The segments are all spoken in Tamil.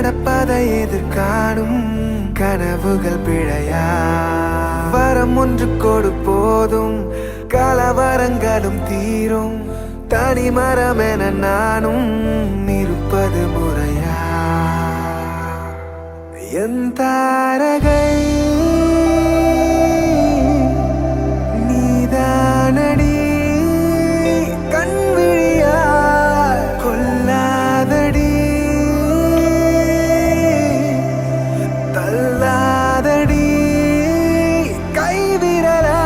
நடப்பதை எதிர்காணும் கனவுகள் பிழையா வரம் ஒன்று கொடு போதும் கலவரங்களும் தீரும் தனிமரம் என நானும் இருப்பது முறையா என் தாரகை நீதானடி கண்விழியா கொல்லாதடி தள்ளாதடி கைவிரலா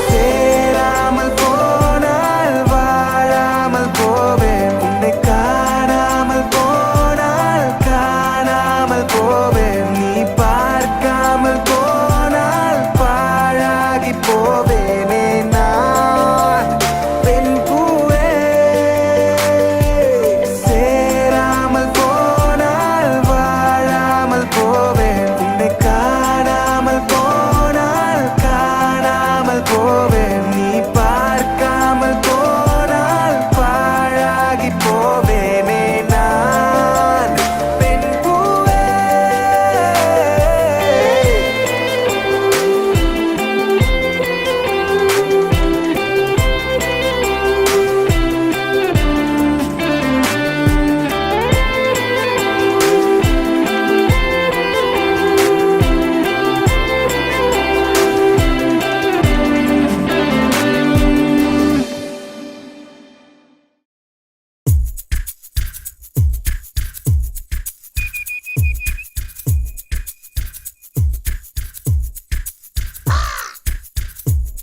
சேராமல் போனால் வாழாமல் போவேன் உன்னை காணாமல் போனால் காணாமல் போவேன் நீ பார்க்காமல் போனால் பாழாகி போவேனே நான் பெண் பூவே சேராமல் போனால் வாழாமல் போவேன் உன்னை காணாமல் போனால் காணாமல் போவேன் நீ பார்க்காமல் போனால் பாழாகி போவேனே நான் பெண் பூவே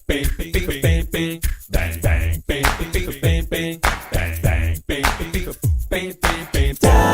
Bang bang bang bang bang bang bang bang bang bang bang bang bang bang bang bang